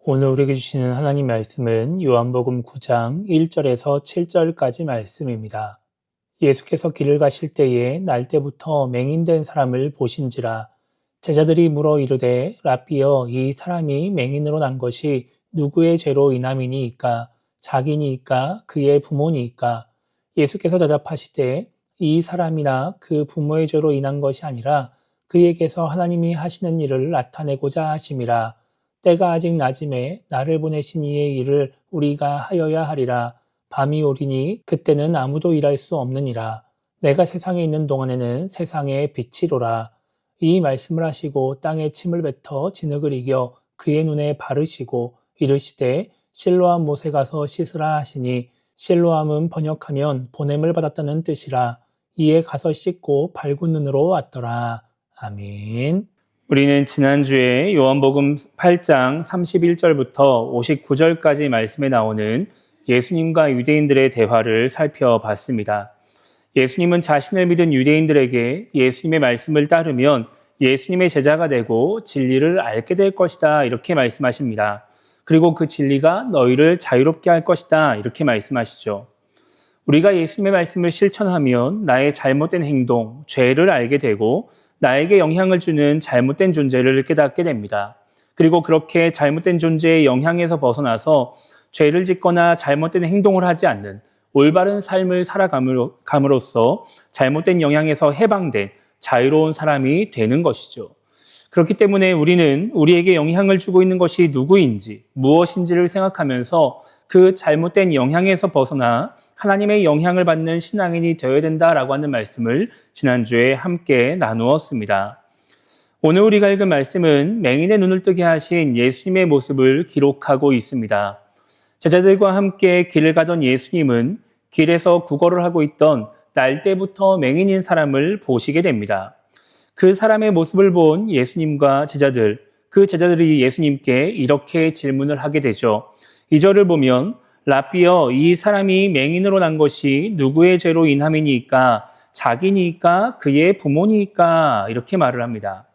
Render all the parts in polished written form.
오늘 우리에게 주시는 하나님 말씀은 요한복음 9장 1절에서 7절까지 말씀입니다. 예수께서 길을 가실 때에 날때부터 맹인된 사람을 보신지라. 제자들이 물어 이르되 라삐여, 이 사람이 맹인으로 난 것이 누구의 죄로 인함이니이까? 자기니이까 그의 부모니이까? 예수께서 대답하시되 이 사람이나 그 부모의 죄로 인한 것이 아니라 그에게서 하나님이 하시는 일을 나타내고자 하심이라. 때가 아직 낮음에 나를 보내신 이의 일을 우리가 하여야 하리라. 밤이 오리니 그때는 아무도 일할 수 없느니라. 내가 세상에 있는 동안에는 세상의 빛이로라. 이 말씀을 하시고 땅에 침을 뱉어 진흙을 이겨 그의 눈에 바르시고 이르시되 실로암 못에 가서 씻으라 하시니, 실로암은 번역하면 보냄을 받았다는 뜻이라. 이에 가서 씻고 밝은 눈으로 왔더라. 아멘. 우리는 지난주에 요한복음 8장 31절부터 59절까지 말씀에 나오는 예수님과 유대인들의 대화를 살펴봤습니다. 예수님은 자신을 믿은 유대인들에게 예수님의 말씀을 따르면 예수님의 제자가 되고 진리를 알게 될 것이다, 이렇게 말씀하십니다. 그리고 그 진리가 너희를 자유롭게 할 것이다, 이렇게 말씀하시죠. 우리가 예수님의 말씀을 실천하면 나의 잘못된 행동, 죄를 알게 되고 나에게 영향을 주는 잘못된 존재를 깨닫게 됩니다. 그리고 그렇게 잘못된 존재의 영향에서 벗어나서 죄를 짓거나 잘못된 행동을 하지 않는 올바른 삶을 살아감으로써 잘못된 영향에서 해방된 자유로운 사람이 되는 것이죠. 그렇기 때문에 우리는 우리에게 영향을 주고 있는 것이 누구인지, 무엇인지를 생각하면서 그 잘못된 영향에서 벗어나 하나님의 영향을 받는 신앙인이 되어야 된다라고 하는 말씀을 지난주에 함께 나누었습니다. 오늘 우리가 읽은 말씀은 맹인의 눈을 뜨게 하신 예수님의 모습을 기록하고 있습니다. 제자들과 함께 길을 가던 예수님은 길에서 구걸을 하고 있던 날때부터 맹인인 사람을 보시게 됩니다. 그 사람의 모습을 본 예수님과 제자들, 그 제자들이 예수님께 이렇게 질문을 하게 되죠. 2절을 보면 라삐여, 이 사람이 맹인으로 난 것이 누구의 죄로 인함이니까? 자기니까 그의 부모니까? 이렇게 말을 합니다.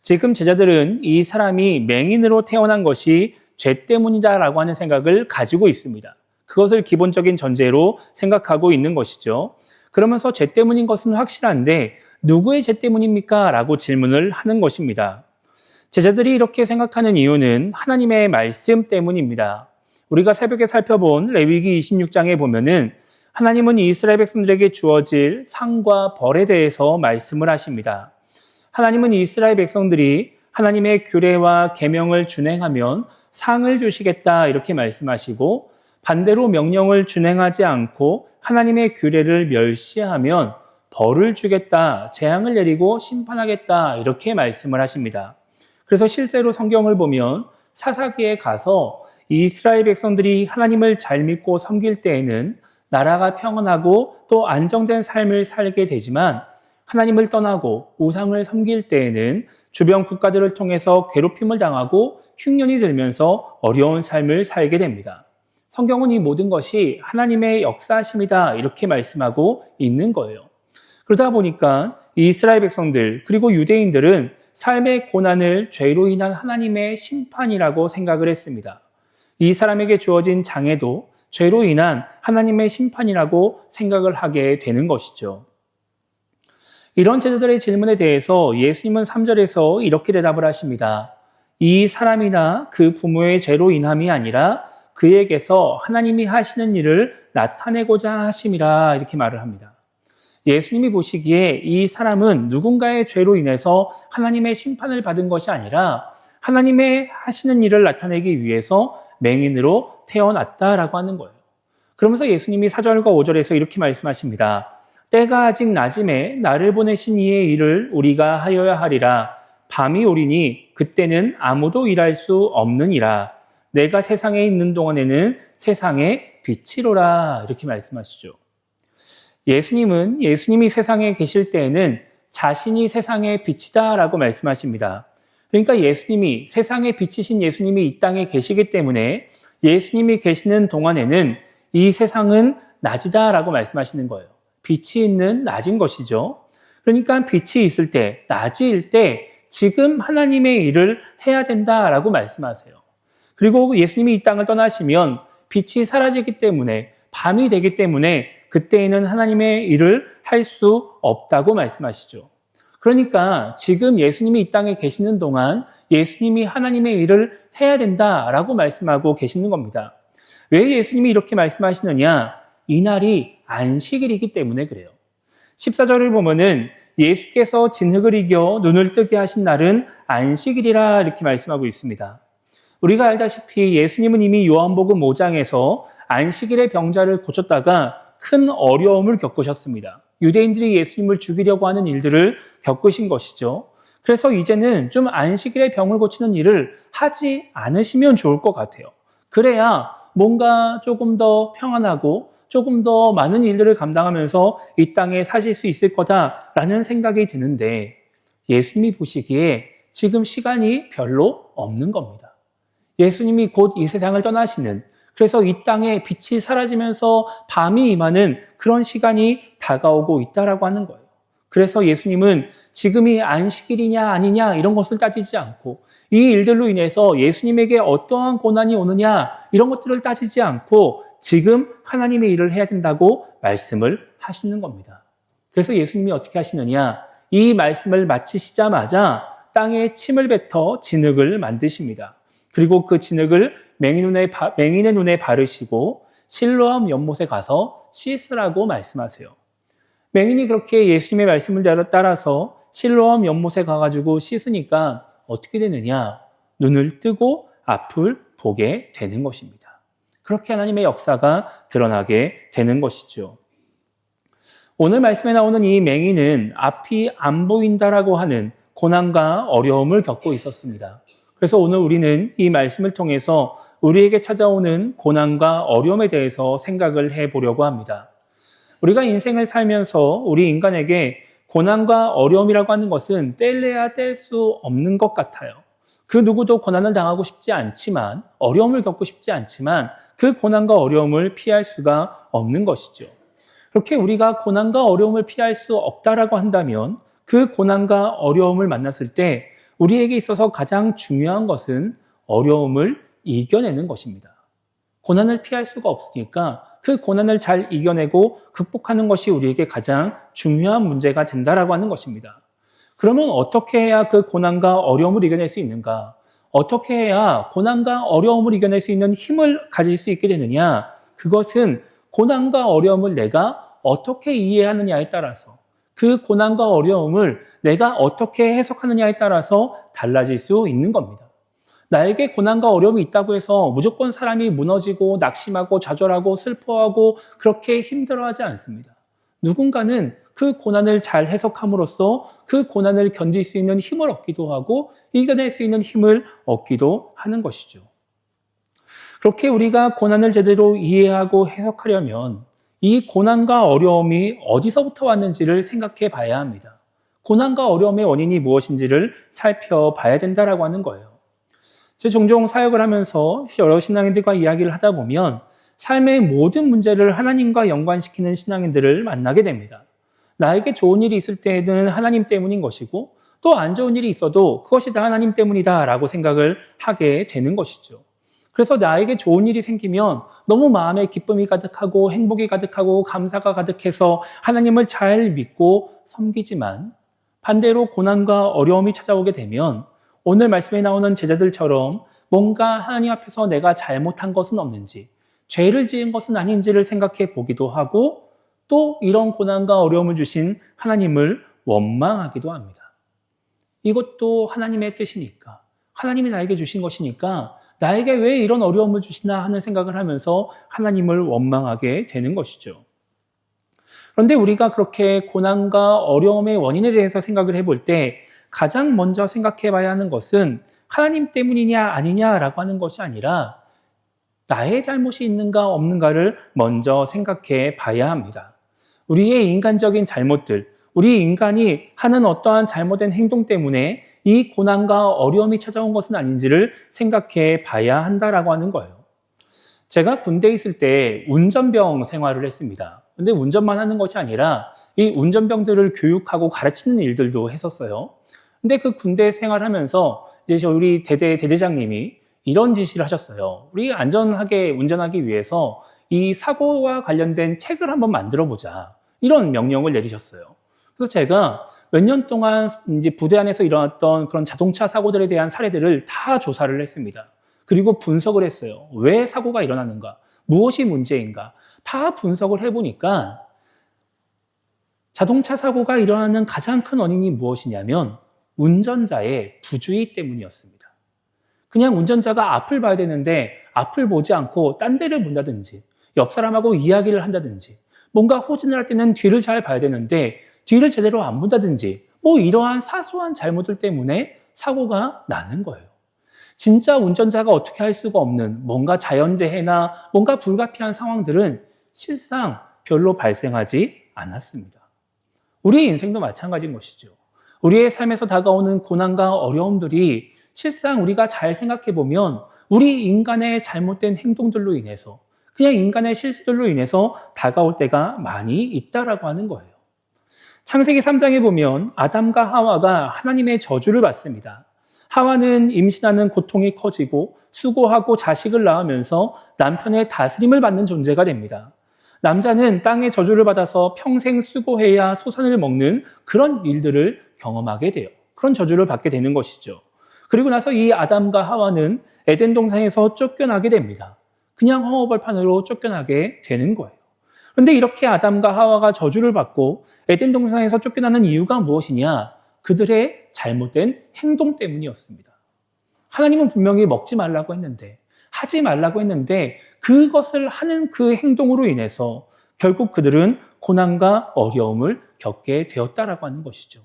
지금 제자들은 이 사람이 맹인으로 태어난 것이 죄 때문이다라고 하는 생각을 가지고 있습니다. 그것을 기본적인 전제로 생각하고 있는 것이죠. 그러면서 죄 때문인 것은 확실한데 누구의 죄 때문입니까? 라고 질문을 하는 것입니다. 제자들이 이렇게 생각하는 이유는 하나님의 말씀 때문입니다. 우리가 새벽에 살펴본 레위기 26장에 보면은 하나님은 이스라엘 백성들에게 주어질 상과 벌에 대해서 말씀을 하십니다. 하나님은 이스라엘 백성들이 하나님의 규례와 계명을 준행하면 상을 주시겠다, 이렇게 말씀하시고, 반대로 명령을 준행하지 않고 하나님의 규례를 멸시하면 벌을 주겠다, 재앙을 내리고 심판하겠다, 이렇게 말씀을 하십니다. 그래서 실제로 성경을 보면 사사기에 가서 이스라엘 백성들이 하나님을 잘 믿고 섬길 때에는 나라가 평안하고 또 안정된 삶을 살게 되지만, 하나님을 떠나고 우상을 섬길 때에는 주변 국가들을 통해서 괴롭힘을 당하고 흉년이 들면서 어려운 삶을 살게 됩니다. 성경은 이 모든 것이 하나님의 역사하심이다, 이렇게 말씀하고 있는 거예요. 그러다 보니까 이스라엘 백성들 그리고 유대인들은 삶의 고난을 죄로 인한 하나님의 심판이라고 생각을 했습니다. 이 사람에게 주어진 장애도 죄로 인한 하나님의 심판이라고 생각을 하게 되는 것이죠. 이런 제자들의 질문에 대해서 예수님은 3절에서 이렇게 대답을 하십니다. 이 사람이나 그 부모의 죄로 인함이 아니라 그에게서 하나님이 하시는 일을 나타내고자 하심이라, 이렇게 말을 합니다. 예수님이 보시기에 이 사람은 누군가의 죄로 인해서 하나님의 심판을 받은 것이 아니라 하나님의 하시는 일을 나타내기 위해서 맹인으로 태어났다라고 하는 거예요. 그러면서 예수님이 4절과 5절에서 이렇게 말씀하십니다. 때가 아직 낮음에 나를 보내신 이의 일을 우리가 하여야 하리라. 밤이 오리니 그때는 아무도 일할 수 없느니라. 내가 세상에 있는 동안에는 세상의 빛이로라, 이렇게 말씀하시죠. 예수님이 세상에 계실 때에는 자신이 세상의 빛이다라고 말씀하십니다. 그러니까 예수님이, 세상의 빛이신 예수님이 이 땅에 계시기 때문에 예수님이 계시는 동안에는 이 세상은 낮이다라고 말씀하시는 거예요. 빛이 있는 낮인 것이죠. 그러니까 빛이 있을 때, 낮일 때 지금 하나님의 일을 해야 된다라고 말씀하세요. 그리고 예수님이 이 땅을 떠나시면 빛이 사라지기 때문에 밤이 되기 때문에 그때에는 하나님의 일을 할 수 없다고 말씀하시죠. 그러니까 지금 예수님이 이 땅에 계시는 동안 예수님이 하나님의 일을 해야 된다라고 말씀하고 계시는 겁니다. 왜 예수님이 이렇게 말씀하시느냐? 이날이 안식일이기 때문에 그래요. 14절을 보면은 예수께서 진흙을 이겨 눈을 뜨게 하신 날은 안식일이라 이렇게 말씀하고 있습니다. 우리가 알다시피 예수님은 이미 요한복음 5장에서 안식일의 병자를 고쳤다가 큰 어려움을 겪으셨습니다. 유대인들이 예수님을 죽이려고 하는 일들을 겪으신 것이죠. 그래서 이제는 좀 안식일의 병을 고치는 일을 하지 않으시면 좋을 것 같아요. 그래야 뭔가 조금 더 평안하고 조금 더 많은 일들을 감당하면서 이 땅에 사실 수 있을 거다라는 생각이 드는데 예수님이 보시기에 지금 시간이 별로 없는 겁니다. 예수님이 곧 이 세상을 떠나시는, 그래서 이 땅에 빛이 사라지면서 밤이 임하는 그런 시간이 다가오고 있다라고 하는 거예요. 그래서 예수님은 지금이 안식일이냐 아니냐 이런 것을 따지지 않고 이 일들로 인해서 예수님에게 어떠한 고난이 오느냐 이런 것들을 따지지 않고 지금 하나님의 일을 해야 된다고 말씀을 하시는 겁니다. 그래서 예수님이 어떻게 하시느냐? 이 말씀을 마치시자마자 땅에 침을 뱉어 진흙을 만드십니다. 그리고 그 진흙을 맹인의 눈에 바르시고 실로암 연못에 가서 씻으라고 말씀하세요. 맹인이 그렇게 예수님의 말씀을 따라서 실로암 연못에 가가지고 씻으니까 어떻게 되느냐? 눈을 뜨고 앞을 보게 되는 것입니다. 그렇게 하나님의 역사가 드러나게 되는 것이죠. 오늘 말씀에 나오는 이 맹인은 앞이 안 보인다라고 하는 고난과 어려움을 겪고 있었습니다. 그래서 오늘 우리는 이 말씀을 통해서 우리에게 찾아오는 고난과 어려움에 대해서 생각을 해보려고 합니다. 우리가 인생을 살면서 우리 인간에게 고난과 어려움이라고 하는 것은 뗄래야 뗄 수 없는 것 같아요. 그 누구도 고난을 당하고 싶지 않지만, 어려움을 겪고 싶지 않지만 그 고난과 어려움을 피할 수가 없는 것이죠. 그렇게 우리가 고난과 어려움을 피할 수 없다라고 한다면 그 고난과 어려움을 만났을 때 우리에게 있어서 가장 중요한 것은 어려움을 이겨내는 것입니다. 고난을 피할 수가 없으니까 그 고난을 잘 이겨내고 극복하는 것이 우리에게 가장 중요한 문제가 된다라고 하는 것입니다. 그러면 어떻게 해야 그 고난과 어려움을 이겨낼 수 있는가? 어떻게 해야 고난과 어려움을 이겨낼 수 있는 힘을 가질 수 있게 되느냐? 그것은 고난과 어려움을 내가 어떻게 이해하느냐에 따라서, 그 고난과 어려움을 내가 어떻게 해석하느냐에 따라서 달라질 수 있는 겁니다. 나에게 고난과 어려움이 있다고 해서 무조건 사람이 무너지고 낙심하고 좌절하고 슬퍼하고 그렇게 힘들어하지 않습니다. 누군가는 그 고난을 잘 해석함으로써 그 고난을 견딜 수 있는 힘을 얻기도 하고 이겨낼 수 있는 힘을 얻기도 하는 것이죠. 그렇게 우리가 고난을 제대로 이해하고 해석하려면 이 고난과 어려움이 어디서부터 왔는지를 생각해 봐야 합니다. 고난과 어려움의 원인이 무엇인지를 살펴봐야 된다라고 하는 거예요. 제가 종종 사역을 하면서 여러 신앙인들과 이야기를 하다 보면 삶의 모든 문제를 하나님과 연관시키는 신앙인들을 만나게 됩니다. 나에게 좋은 일이 있을 때에는 하나님 때문인 것이고 또 안 좋은 일이 있어도 그것이 다 하나님 때문이다라고 생각을 하게 되는 것이죠. 그래서 나에게 좋은 일이 생기면 너무 마음에 기쁨이 가득하고 행복이 가득하고 감사가 가득해서 하나님을 잘 믿고 섬기지만 반대로 고난과 어려움이 찾아오게 되면 오늘 말씀에 나오는 제자들처럼 뭔가 하나님 앞에서 내가 잘못한 것은 없는지, 죄를 지은 것은 아닌지를 생각해 보기도 하고 또 이런 고난과 어려움을 주신 하나님을 원망하기도 합니다. 이것도 하나님의 뜻이니까, 하나님이 나에게 주신 것이니까 나에게 왜 이런 어려움을 주시나 하는 생각을 하면서 하나님을 원망하게 되는 것이죠. 그런데 우리가 그렇게 고난과 어려움의 원인에 대해서 생각을 해볼 때 가장 먼저 생각해 봐야 하는 것은 하나님 때문이냐 아니냐라고 하는 것이 아니라 나의 잘못이 있는가 없는가를 먼저 생각해 봐야 합니다. 우리의 인간적인 잘못들, 우리 인간이 하는 어떠한 잘못된 행동 때문에 이 고난과 어려움이 찾아온 것은 아닌지를 생각해 봐야 한다라고 하는 거예요. 제가 군대에 있을 때 운전병 생활을 했습니다. 근데 운전만 하는 것이 아니라 이 운전병들을 교육하고 가르치는 일들도 했었어요. 근데 그 군대 생활하면서 이제 우리 대대장님이 이런 지시를 하셨어요. 우리 안전하게 운전하기 위해서 이 사고와 관련된 책을 한번 만들어 보자. 이런 명령을 내리셨어요. 그래서 제가 몇 년 동안 이제 부대 안에서 일어났던 그런 자동차 사고들에 대한 사례들을 다 조사를 했습니다. 그리고 분석을 했어요. 왜 사고가 일어나는가? 무엇이 문제인가? 다 분석을 해보니까 자동차 사고가 일어나는 가장 큰 원인이 무엇이냐면 운전자의 부주의 때문이었습니다. 그냥 운전자가 앞을 봐야 되는데 앞을 보지 않고 딴 데를 본다든지 옆 사람하고 이야기를 한다든지 뭔가 후진을 할 때는 뒤를 잘 봐야 되는데 뒤를 제대로 안 본다든지 뭐 이러한 사소한 잘못들 때문에 사고가 나는 거예요. 진짜 운전자가 어떻게 할 수가 없는 뭔가 자연재해나 뭔가 불가피한 상황들은 실상 별로 발생하지 않았습니다. 우리의 인생도 마찬가지인 것이죠. 우리의 삶에서 다가오는 고난과 어려움들이 실상 우리가 잘 생각해 보면 우리 인간의 잘못된 행동들로 인해서 그냥 인간의 실수들로 인해서 다가올 때가 많이 있다라고 하는 거예요. 창세기 3장에 보면 아담과 하와가 하나님의 저주를 받습니다. 하와는 임신하는 고통이 커지고 수고하고 자식을 낳으면서 남편의 다스림을 받는 존재가 됩니다. 남자는 땅의 저주를 받아서 평생 수고해야 소산을 먹는 그런 일들을 경험하게 돼요. 그런 저주를 받게 되는 것이죠. 그리고 나서 이 아담과 하와는 에덴 동산에서 쫓겨나게 됩니다. 그냥 허허벌판으로 쫓겨나게 되는 거예요. 그런데 이렇게 아담과 하와가 저주를 받고 에덴 동산에서 쫓겨나는 이유가 무엇이냐? 그들의 잘못된 행동 때문이었습니다. 하나님은 분명히 먹지 말라고 했는데, 하지 말라고 했는데 그것을 하는 그 행동으로 인해서 결국 그들은 고난과 어려움을 겪게 되었다라고 하는 것이죠.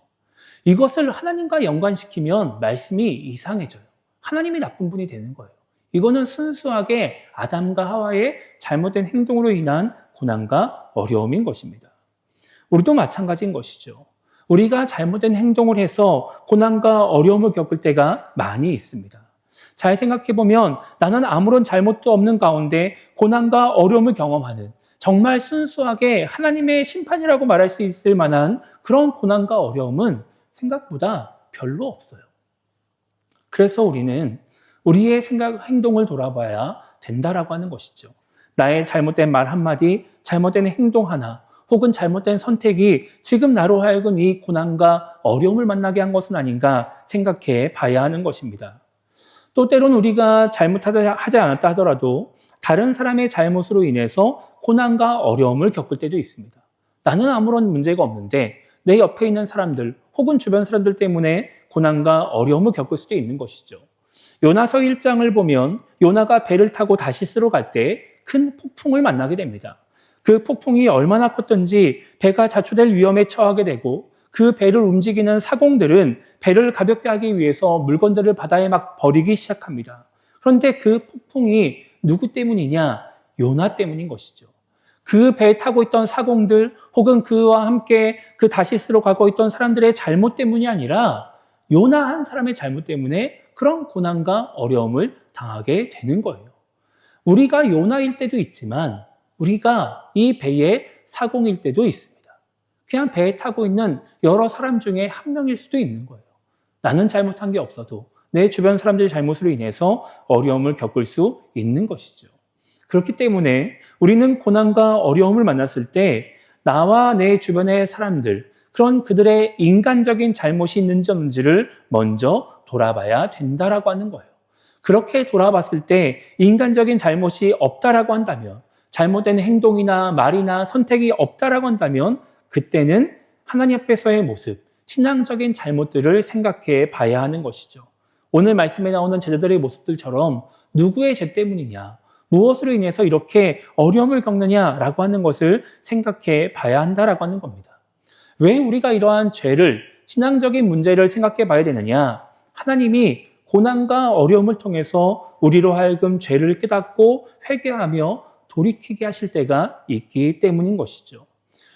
이것을 하나님과 연관시키면 말씀이 이상해져요. 하나님이 나쁜 분이 되는 거예요. 이거는 순수하게 아담과 하와의 잘못된 행동으로 인한 고난과 어려움인 것입니다. 우리도 마찬가지인 것이죠. 우리가 잘못된 행동을 해서 고난과 어려움을 겪을 때가 많이 있습니다. 잘 생각해보면 나는 아무런 잘못도 없는 가운데 고난과 어려움을 경험하는 정말 순수하게 하나님의 심판이라고 말할 수 있을 만한 그런 고난과 어려움은 생각보다 별로 없어요. 그래서 우리는 우리의 행동을 돌아봐야 된다라고 하는 것이죠. 나의 잘못된 말 한마디, 잘못된 행동 하나, 혹은 잘못된 선택이 지금 나로 하여금 이 고난과 어려움을 만나게 한 것은 아닌가 생각해 봐야 하는 것입니다. 또 때론 우리가 잘못하지 않았다 하더라도 다른 사람의 잘못으로 인해서 고난과 어려움을 겪을 때도 있습니다. 나는 아무런 문제가 없는데 내 옆에 있는 사람들 혹은 주변 사람들 때문에 고난과 어려움을 겪을 수도 있는 것이죠. 요나서 1장을 보면 요나가 배를 타고 다시스로 갈 때 큰 폭풍을 만나게 됩니다. 그 폭풍이 얼마나 컸던지 배가 자초될 위험에 처하게 되고 그 배를 움직이는 사공들은 배를 가볍게 하기 위해서 물건들을 바다에 막 버리기 시작합니다. 그런데 그 폭풍이 누구 때문이냐? 요나 때문인 것이죠. 그 배에 타고 있던 사공들 혹은 그와 함께 그 다시스로 가고 있던 사람들의 잘못 때문이 아니라 요나 한 사람의 잘못 때문에 그런 고난과 어려움을 당하게 되는 거예요. 우리가 요나일 때도 있지만 우리가 이 배의 사공일 때도 있습니다. 그냥 배에 타고 있는 여러 사람 중에 한 명일 수도 있는 거예요. 나는 잘못한 게 없어도 내 주변 사람들의 잘못으로 인해서 어려움을 겪을 수 있는 것이죠. 그렇기 때문에 우리는 고난과 어려움을 만났을 때 나와 내 주변의 사람들, 그런 그들의 인간적인 잘못이 있는지 없는지를 먼저 돌아봐야 된다라고 하는 거예요. 그렇게 돌아봤을 때 인간적인 잘못이 없다라고 한다면, 잘못된 행동이나 말이나 선택이 없다라고 한다면 그때는 하나님 앞에서의 모습, 신앙적인 잘못들을 생각해 봐야 하는 것이죠. 오늘 말씀에 나오는 제자들의 모습들처럼 누구의 죄 때문이냐, 무엇으로 인해서 이렇게 어려움을 겪느냐라고 하는 것을 생각해 봐야 한다라고 하는 겁니다. 왜 우리가 이러한 죄를, 신앙적인 문제를 생각해 봐야 되느냐? 하나님이 고난과 어려움을 통해서 우리로 하여금 죄를 깨닫고 회개하며 돌이키게 하실 때가 있기 때문인 것이죠.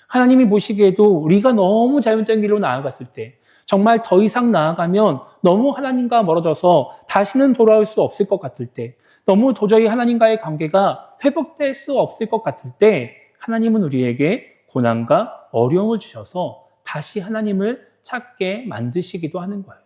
하나님이 보시기에도 우리가 너무 잘못된 길로 나아갔을 때, 정말 더 이상 나아가면 너무 하나님과 멀어져서 다시는 돌아올 수 없을 것 같을 때, 너무 도저히 하나님과의 관계가 회복될 수 없을 것 같을 때 하나님은 우리에게 고난과 어려움을 주셔서 다시 하나님을 찾게 만드시기도 하는 거예요.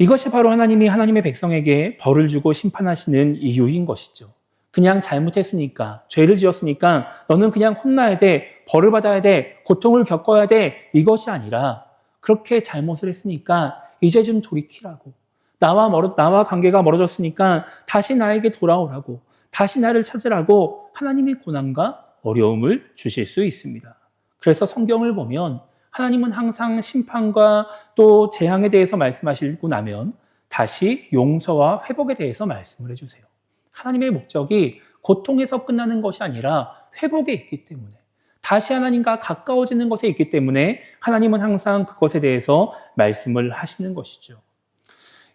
이것이 바로 하나님이 하나님의 백성에게 벌을 주고 심판하시는 이유인 것이죠. 그냥 잘못했으니까, 죄를 지었으니까 너는 그냥 혼나야 돼, 벌을 받아야 돼, 고통을 겪어야 돼, 이것이 아니라 그렇게 잘못을 했으니까 이제 좀 돌이키라고. 나와 관계가 멀어졌으니까 다시 나에게 돌아오라고, 다시 나를 찾으라고 하나님이 고난과 어려움을 주실 수 있습니다. 그래서 성경을 보면 하나님은 항상 심판과 또 재앙에 대해서 말씀하시고 나면 다시 용서와 회복에 대해서 말씀을 해주세요. 하나님의 목적이 고통에서 끝나는 것이 아니라 회복에 있기 때문에, 다시 하나님과 가까워지는 것에 있기 때문에 하나님은 항상 그것에 대해서 말씀을 하시는 것이죠.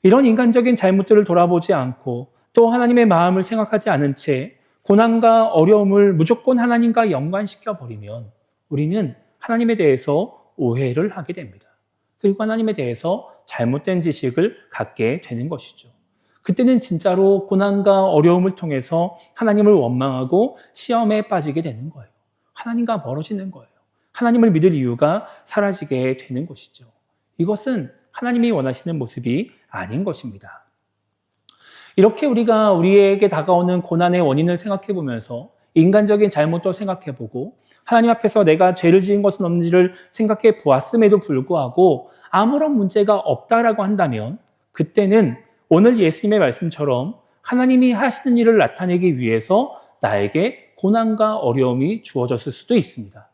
이런 인간적인 잘못들을 돌아보지 않고 또 하나님의 마음을 생각하지 않은 채 고난과 어려움을 무조건 하나님과 연관시켜 버리면 우리는 하나님에 대해서 오해를 하게 됩니다. 그리고 하나님에 대해서 잘못된 지식을 갖게 되는 것이죠. 그때는 진짜로 고난과 어려움을 통해서 하나님을 원망하고 시험에 빠지게 되는 거예요. 하나님과 멀어지는 거예요. 하나님을 믿을 이유가 사라지게 되는 것이죠. 이것은 하나님이 원하시는 모습이 아닌 것입니다. 이렇게 우리가 우리에게 다가오는 고난의 원인을 생각해 보면서 인간적인 잘못도 생각해 보고 하나님 앞에서 내가 죄를 지은 것은 없는지를 생각해 보았음에도 불구하고 아무런 문제가 없다라고 한다면 그때는 오늘 예수님의 말씀처럼 하나님이 하시는 일을 나타내기 위해서 나에게 고난과 어려움이 주어졌을 수도 있습니다.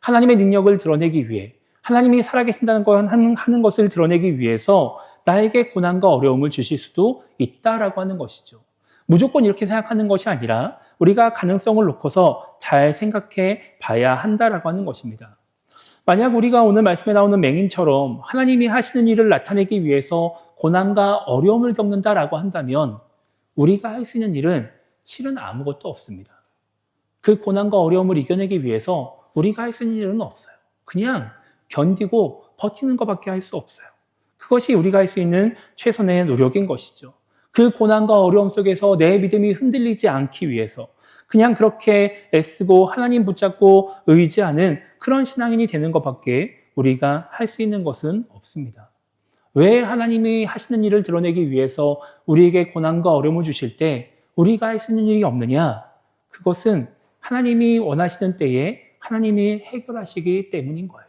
하나님의 능력을 드러내기 위해, 하나님이 살아계신다는 걸 하는 것을 드러내기 위해서 나에게 고난과 어려움을 주실 수도 있다라고 하는 것이죠. 무조건 이렇게 생각하는 것이 아니라 우리가 가능성을 놓고서 잘 생각해 봐야 한다라고 하는 것입니다. 만약 우리가 오늘 말씀에 나오는 맹인처럼 하나님이 하시는 일을 나타내기 위해서 고난과 어려움을 겪는다라고 한다면 우리가 할 수 있는 일은 실은 아무것도 없습니다. 그 고난과 어려움을 이겨내기 위해서 우리가 할 수 있는 일은 없어요. 그냥 견디고 버티는 것밖에 할 수 없어요. 그것이 우리가 할 수 있는 최선의 노력인 것이죠. 그 고난과 어려움 속에서 내 믿음이 흔들리지 않기 위해서 그냥 그렇게 애쓰고 하나님 붙잡고 의지하는 그런 신앙인이 되는 것밖에 우리가 할 수 있는 것은 없습니다. 왜 하나님이 하시는 일을 드러내기 위해서 우리에게 고난과 어려움을 주실 때 우리가 할 수 있는 일이 없느냐? 그것은 하나님이 원하시는 때에 하나님이 해결하시기 때문인 거예요.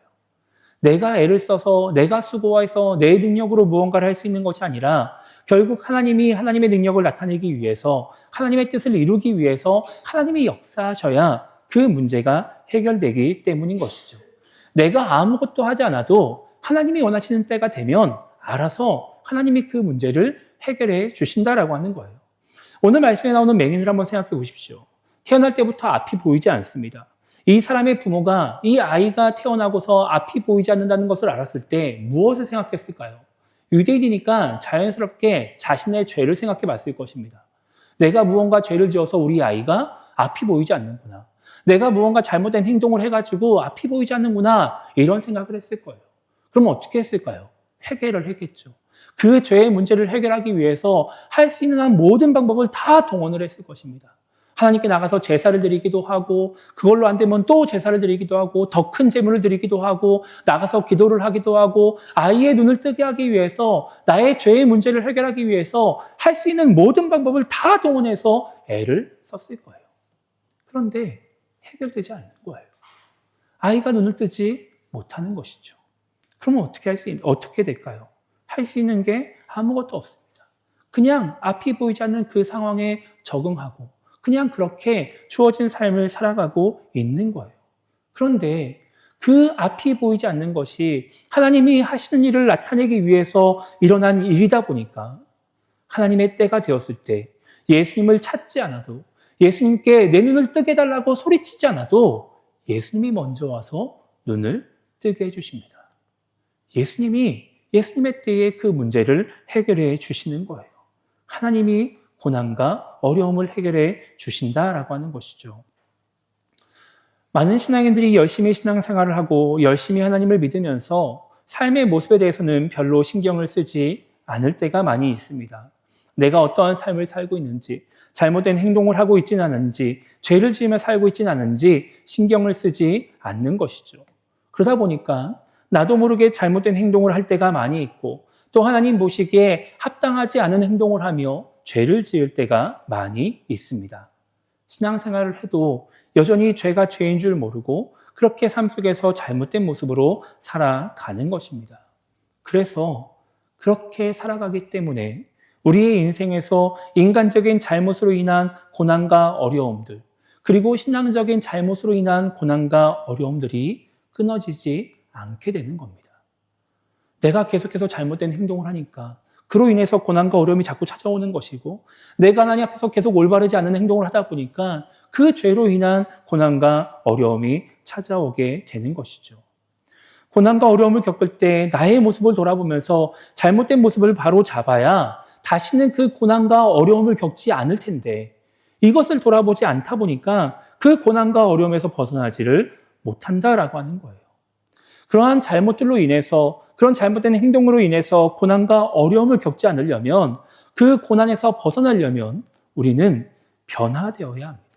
내가 애를 써서 내가 수고해서 내 능력으로 무언가를 할 수 있는 것이 아니라 결국 하나님이 하나님의 능력을 나타내기 위해서 하나님의 뜻을 이루기 위해서 하나님이 역사하셔야 그 문제가 해결되기 때문인 것이죠. 내가 아무것도 하지 않아도 하나님이 원하시는 때가 되면 알아서 하나님이 그 문제를 해결해 주신다라고 하는 거예요. 오늘 말씀에 나오는 맹인을 한번 생각해 보십시오. 태어날 때부터 앞이 보이지 않습니다. 이 사람의 부모가 이 아이가 태어나고서 앞이 보이지 않는다는 것을 알았을 때 무엇을 생각했을까요? 유대인이니까 자연스럽게 자신의 죄를 생각해 봤을 것입니다. 내가 무언가 죄를 지어서 우리 아이가 앞이 보이지 않는구나. 내가 무언가 잘못된 행동을 해가지고 앞이 보이지 않는구나. 이런 생각을 했을 거예요. 그럼 어떻게 했을까요? 해결을 했겠죠. 그 죄의 문제를 해결하기 위해서 할 수 있는 한 모든 방법을 다 동원을 했을 것입니다. 하나님께 나가서 제사를 드리기도 하고 그걸로 안 되면 또 제사를 드리기도 하고 더 큰 제물을 드리기도 하고 나가서 기도를 하기도 하고 아이의 눈을 뜨게 하기 위해서 나의 죄의 문제를 해결하기 위해서 할 수 있는 모든 방법을 다 동원해서 애를 썼을 거예요. 그런데 해결되지 않는 거예요. 아이가 눈을 뜨지 못하는 것이죠. 그러면 어떻게 될까요? 할 수 있는 게 아무것도 없습니다. 그냥 앞이 보이지 않는 그 상황에 적응하고 그냥 그렇게 주어진 삶을 살아가고 있는 거예요. 그런데 그 앞이 보이지 않는 것이 하나님이 하시는 일을 나타내기 위해서 일어난 일이다 보니까 하나님의 때가 되었을 때 예수님을 찾지 않아도 예수님께 내 눈을 뜨게 해달라고 소리치지 않아도 예수님이 먼저 와서 눈을 뜨게 해주십니다. 예수님의 때에 그 문제를 해결해 주시는 거예요. 하나님이 고난과 어려움을 해결해 주신다라고 하는 것이죠. 많은 신앙인들이 열심히 신앙생활을 하고 열심히 하나님을 믿으면서 삶의 모습에 대해서는 별로 신경을 쓰지 않을 때가 많이 있습니다. 내가 어떠한 삶을 살고 있는지, 잘못된 행동을 하고 있지는 않은지, 죄를 지으며 살고 있지는 않은지 신경을 쓰지 않는 것이죠. 그러다 보니까 나도 모르게 잘못된 행동을 할 때가 많이 있고 또 하나님 보시기에 합당하지 않은 행동을 하며 죄를 지을 때가 많이 있습니다. 신앙생활을 해도 여전히 죄가 죄인 줄 모르고 그렇게 삶 속에서 잘못된 모습으로 살아가는 것입니다. 그래서 그렇게 살아가기 때문에 우리의 인생에서 인간적인 잘못으로 인한 고난과 어려움들, 그리고 신앙적인 잘못으로 인한 고난과 어려움들이 끊어지지 않게 되는 겁니다. 내가 계속해서 잘못된 행동을 하니까 그로 인해서 고난과 어려움이 자꾸 찾아오는 것이고, 내가 하나님 앞에서 계속 올바르지 않은 행동을 하다 보니까 그 죄로 인한 고난과 어려움이 찾아오게 되는 것이죠. 고난과 어려움을 겪을 때 나의 모습을 돌아보면서 잘못된 모습을 바로 잡아야 다시는 그 고난과 어려움을 겪지 않을 텐데, 이것을 돌아보지 않다 보니까 그 고난과 어려움에서 벗어나지를 못한다라고 하는 거예요. 그러한 잘못들로 인해서, 그런 잘못된 행동으로 인해서 고난과 어려움을 겪지 않으려면, 그 고난에서 벗어나려면 우리는 변화되어야 합니다.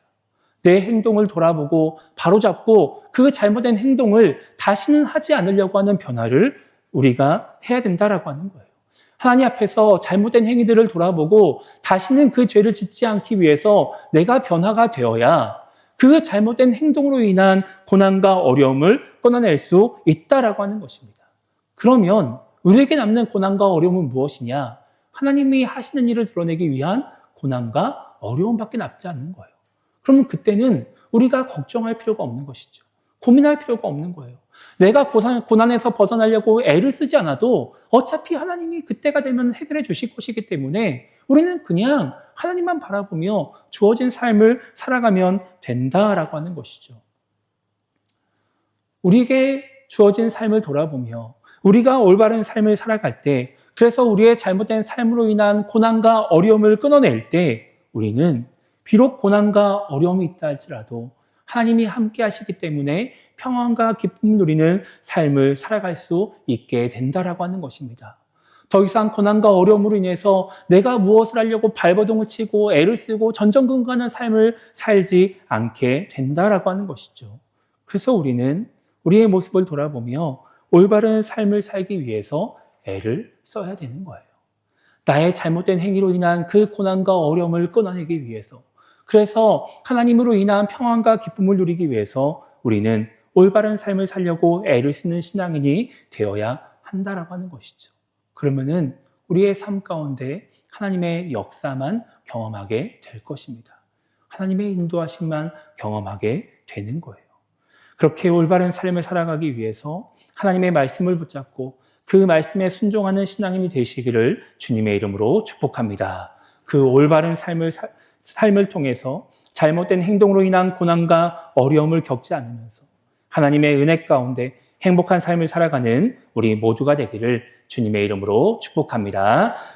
내 행동을 돌아보고 바로잡고 그 잘못된 행동을 다시는 하지 않으려고 하는 변화를 우리가 해야 된다라고 하는 거예요. 하나님 앞에서 잘못된 행위들을 돌아보고 다시는 그 죄를 짓지 않기 위해서 내가 변화가 되어야 그 잘못된 행동으로 인한 고난과 어려움을 끊어낼 수 있다라고 하는 것입니다. 그러면 우리에게 남는 고난과 어려움은 무엇이냐? 하나님이 하시는 일을 드러내기 위한 고난과 어려움밖에 남지 않는 거예요. 그러면 그때는 우리가 걱정할 필요가 없는 것이죠. 고민할 필요가 없는 거예요. 내가 고난에서 벗어나려고 애를 쓰지 않아도 어차피 하나님이 그때가 되면 해결해 주실 것이기 때문에 우리는 그냥 하나님만 바라보며 주어진 삶을 살아가면 된다라고 하는 것이죠. 우리에게 주어진 삶을 돌아보며 우리가 올바른 삶을 살아갈 때, 그래서 우리의 잘못된 삶으로 인한 고난과 어려움을 끊어낼 때 우리는 비록 고난과 어려움이 있다 할지라도 하나님이 함께 하시기 때문에 평안과 기쁨을 누리는 삶을 살아갈 수 있게 된다라고 하는 것입니다. 더 이상 고난과 어려움으로 인해서 내가 무엇을 하려고 발버둥을 치고 애를 쓰고 전전긍긍하는 삶을 살지 않게 된다라고 하는 것이죠. 그래서 우리는 우리의 모습을 돌아보며 올바른 삶을 살기 위해서 애를 써야 되는 거예요. 나의 잘못된 행위로 인한 그 고난과 어려움을 끊어내기 위해서, 그래서 하나님으로 인한 평안과 기쁨을 누리기 위해서 우리는 올바른 삶을 살려고 애를 쓰는 신앙인이 되어야 한다라고 하는 것이죠. 그러면은 우리의 삶 가운데 하나님의 역사만 경험하게 될 것입니다. 하나님의 인도하심만 경험하게 되는 거예요. 그렇게 올바른 삶을 살아가기 위해서 하나님의 말씀을 붙잡고 그 말씀에 순종하는 신앙인이 되시기를 주님의 이름으로 축복합니다. 그 올바른 삶을 통해서 잘못된 행동으로 인한 고난과 어려움을 겪지 않으면서 하나님의 은혜 가운데 행복한 삶을 살아가는 우리 모두가 되기를 주님의 이름으로 축복합니다.